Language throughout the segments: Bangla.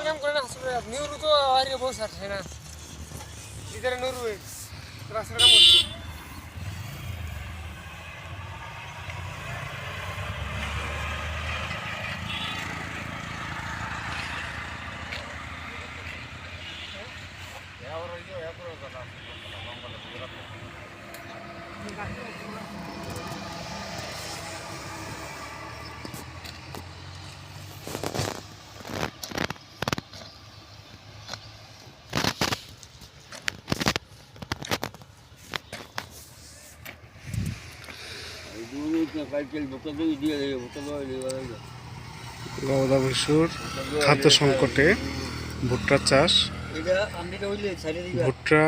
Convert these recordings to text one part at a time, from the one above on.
কাম করে না আসলে নিউরু তো আরে বহুত সারছে না ইধারে নুরু রাস্তার কাম করছে গবাদা পশুর খাদ্য সংকটে ভুট্টার চাষ। ভুট্টা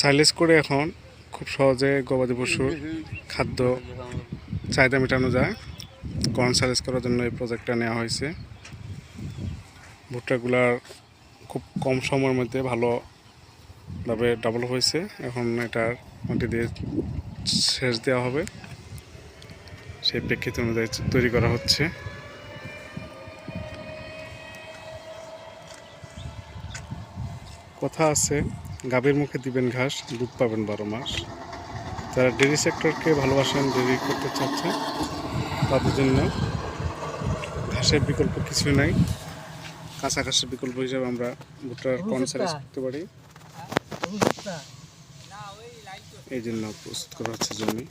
সাইলেজ করে এখন খুব সহজে গবাদি পশুর খাদ্য চাহিদা মেটানো যায়। কর্ন সাইলেজ করার জন্য এই প্রজেক্টটা নেওয়া হয়েছে। ভুট্টাগুলার খুব কম সময়ের মধ্যে ভালোভাবে ডেভেলপ হয়েছে। এখন এটার মাটি দিয়ে সেচ দেওয়া হবে, সেই প্রেক্ষিত অনুযায়ী তৈরি করা হচ্ছে। কথা আছে, গাভীর মুখে দিবেন ঘাস, দুধ পাবেন 12 মাস। যারা ডেইরি সেক্টরকে ভালোবাসেন, ডেইরি করতে চাচ্ছেন, তাদের জন্য ঘাসের বিকল্প কিছুই নাই। কাঁচা ঘাসের বিকল্প হিসেবে আমরা ভুট্টার কর্ন সাইলেজ করতে পারি। এই জন্য প্রস্তুত করা হচ্ছে জমি।